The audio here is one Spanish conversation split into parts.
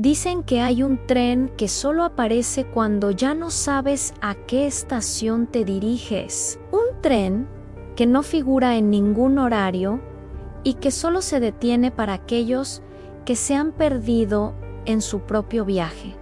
Dicen que hay un tren que solo aparece cuando ya no sabes a qué estación te diriges. Un tren que no figura en ningún horario y que solo se detiene para aquellos que se han perdido en su propio viaje.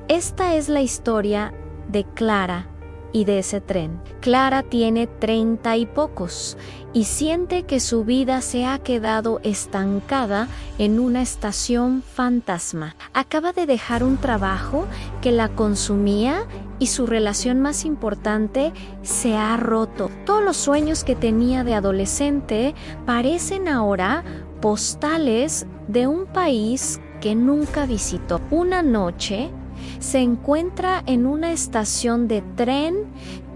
Esta es la historia de Clara y de ese tren. Clara tiene 30 y pocos y siente que su vida se ha quedado estancada en una estación fantasma. Acaba de dejar un trabajo que la consumía y su relación más importante se ha roto. Todos los sueños que tenía de adolescente parecen ahora postales de un país que nunca visitó. Una noche se encuentra en una estación de tren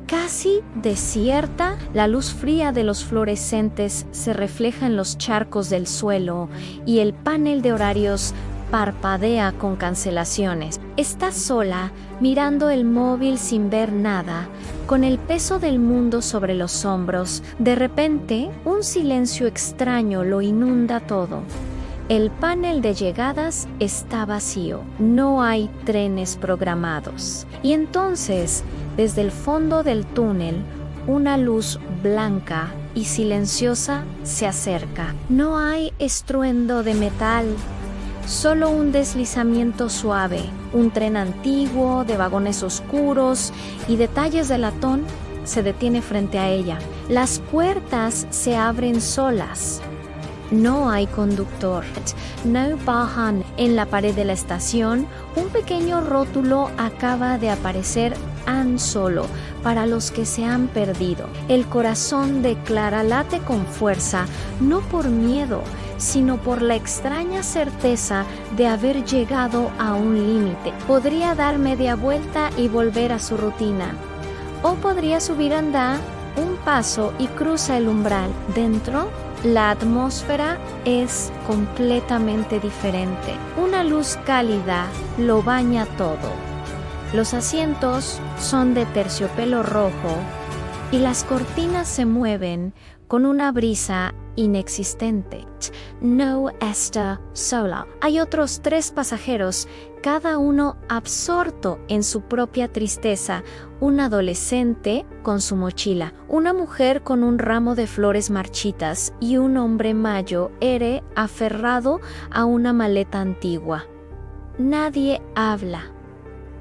casi desierta. La luz fría de los fluorescentes se refleja en los charcos del suelo y el panel de horarios parpadea con cancelaciones. Está sola, mirando el móvil sin ver nada, con el peso del mundo sobre los hombros. De repente, un silencio extraño lo inunda todo. El panel de llegadas está vacío, no hay trenes programados. Y entonces, desde el fondo del túnel, una luz blanca y silenciosa se acerca. No hay estruendo de metal, solo un deslizamiento suave, un tren antiguo, de vagones oscuros y detalles de latón se detiene frente a ella. Las puertas se abren solas. No hay conductor. No bajan. En la pared de la estación, un pequeño rótulo acaba de aparecer: Han Solo, para los que se han perdido. El corazón de Clara late con fuerza, no por miedo, sino por la extraña certeza de haber llegado a un límite. Podría dar media vuelta y volver a su rutina. O podría subir andar un paso y cruza el umbral. Dentro, la atmósfera es completamente diferente. Una luz cálida lo baña todo. Los asientos son de terciopelo rojo y las cortinas se mueven con una brisa inexistente. No está sola. Hay otros 3 pasajeros, cada uno absorto en su propia tristeza. Un adolescente con su mochila, una mujer con un ramo de flores marchitas y un hombre mayo aferrado a una maleta antigua. Nadie habla.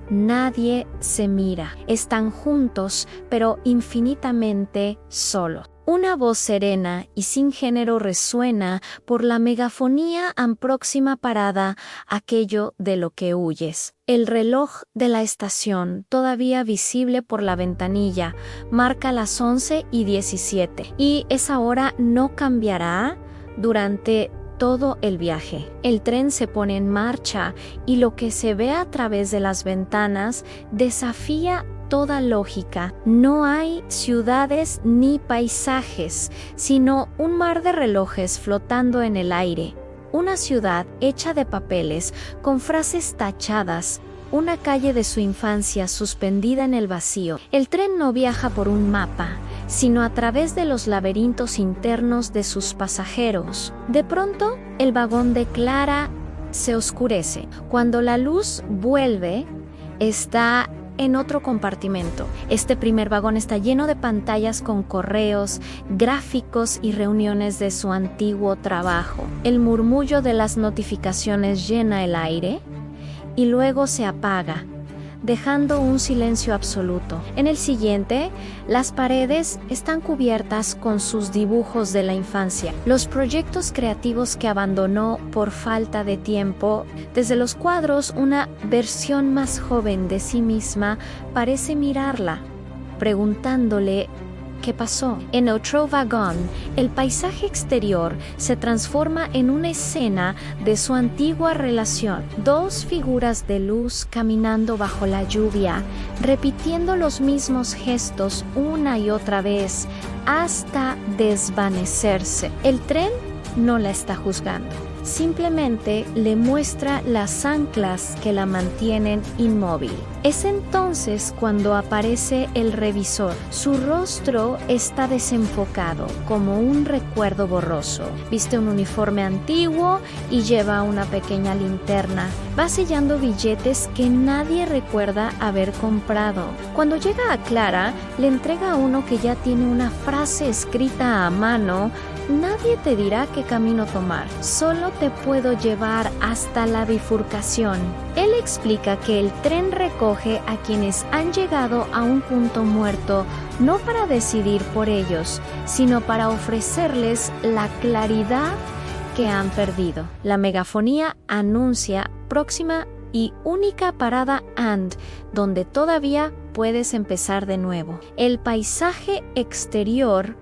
Nadie se mira. Están juntos, pero infinitamente solos. Una voz serena y sin género resuena por la megafonía en próxima parada, aquello de lo que huyes. El reloj de la estación, todavía visible por la ventanilla, marca las 11:17. Y esa hora no cambiará durante todo el viaje. El tren se pone en marcha y lo que se ve a través de las ventanas desafía toda lógica. No hay ciudades ni paisajes, sino un mar de relojes flotando en el aire. Una ciudad hecha de papeles, con frases tachadas, una calle de su infancia suspendida en el vacío. El tren no viaja por un mapa, sino a través de los laberintos internos de sus pasajeros. De pronto, el vagón de Clara se oscurece. Cuando la luz vuelve, está en otro compartimento. Este primer vagón está lleno de pantallas con correos, gráficos y reuniones de su antiguo trabajo. El murmullo de las notificaciones llena el aire y luego se apaga, dejando un silencio absoluto. En el siguiente, las paredes están cubiertas con sus dibujos de la infancia, los proyectos creativos que abandonó por falta de tiempo. Desde los cuadros, una versión más joven de sí misma parece mirarla, preguntándole ¿qué pasó? En otro vagón, el paisaje exterior se transforma en una escena de su antigua relación. 2 figuras de luz caminando bajo la lluvia, repitiendo los mismos gestos una y otra vez, hasta desvanecerse. El tren no la está juzgando. simplemente le muestra las anclas que la mantienen inmóvil. Es entonces cuando aparece el revisor. Su rostro está desenfocado, como un recuerdo borroso. Viste un uniforme antiguo y lleva una pequeña linterna. Va sellando billetes que nadie recuerda haber comprado. Cuando llega a Clara, le entrega uno que ya tiene una frase escrita a mano: nadie te dirá qué camino tomar, solo te puedo llevar hasta la bifurcación. Él explica que el tren recoge a quienes han llegado a un punto muerto, no para decidir por ellos, sino para ofrecerles la claridad que han perdido. La megafonía anuncia próxima y única parada And, donde todavía puedes empezar de nuevo. El paisaje exterior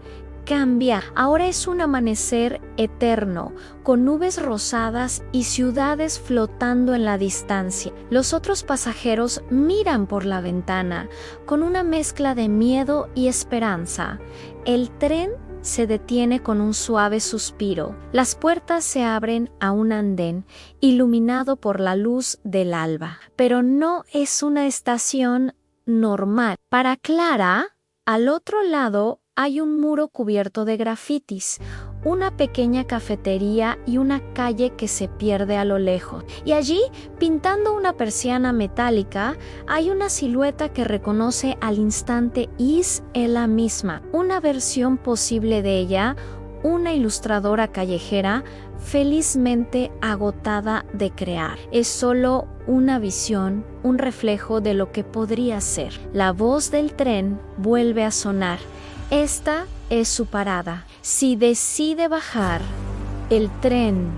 cambia. Ahora es un amanecer eterno, con nubes rosadas y ciudades flotando en la distancia. Los otros pasajeros miran por la ventana, con una mezcla de miedo y esperanza. El tren se detiene con un suave suspiro. Las puertas se abren a un andén iluminado por la luz del alba. Pero no es una estación normal. Para Clara, al otro lado hay un muro cubierto de grafitis, una pequeña cafetería y una calle que se pierde a lo lejos. Y allí, pintando una persiana metálica, hay una silueta que reconoce al instante es ella misma, una versión posible de ella, una ilustradora callejera felizmente agotada de crear. Es solo una visión, un reflejo de lo que podría ser. La voz del tren vuelve a sonar. Esta es su parada. Si decide bajar, el tren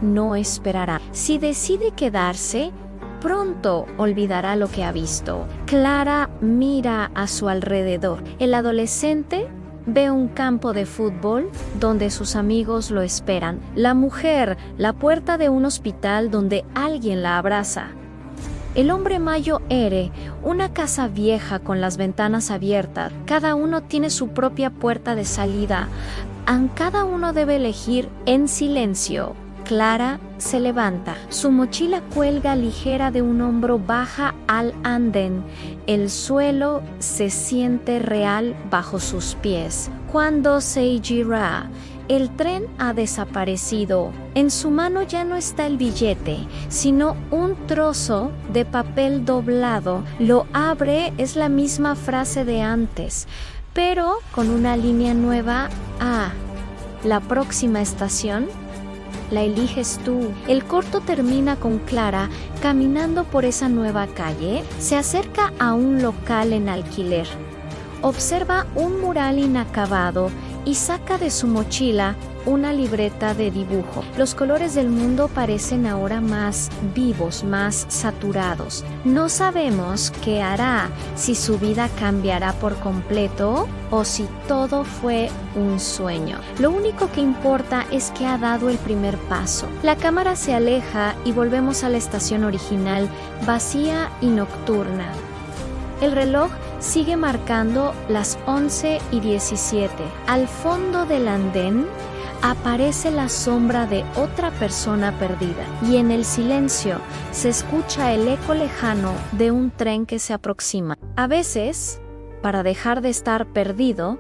no esperará. Si decide quedarse, pronto olvidará lo que ha visto. Clara mira a su alrededor. El adolescente ve un campo de fútbol donde sus amigos lo esperan. La mujer, la puerta de un hospital donde alguien la abraza. El hombre mayo Ere, una casa vieja con las ventanas abiertas. Cada uno tiene su propia puerta de salida. Cada uno debe elegir en silencio. Clara se levanta. Su mochila cuelga ligera de un hombro, baja al andén. El suelo se siente real bajo sus pies. Cuando se gira, el tren ha desaparecido. En su mano ya no está el billete, sino un trozo de papel doblado. Lo abre, es la misma frase de antes, pero con una línea nueva. La próxima estación la eliges tú. El corto termina con Clara caminando por esa nueva calle. Se acerca a un local en alquiler. Observa un mural inacabado y saca de su mochila una libreta de dibujo. Los colores del mundo parecen ahora más vivos, más saturados. No sabemos qué hará, si su vida cambiará por completo o si todo fue un sueño. Lo único que importa es que ha dado el primer paso. La cámara se aleja y volvemos a la estación original, vacía y nocturna. El reloj sigue marcando las 11:17. Al fondo del andén aparece la sombra de otra persona perdida y en el silencio se escucha el eco lejano de un tren que se aproxima. A veces, para dejar de estar perdido,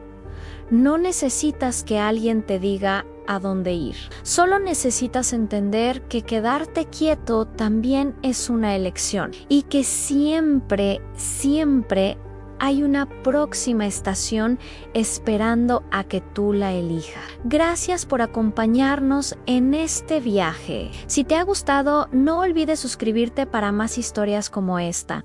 no necesitas que alguien te diga a dónde ir. Solo necesitas entender que quedarte quieto también es una elección y que siempre, siempre hay una próxima estación esperando a que tú la elijas. Gracias por acompañarnos en este viaje. Si te ha gustado, no olvides suscribirte para más historias como esta.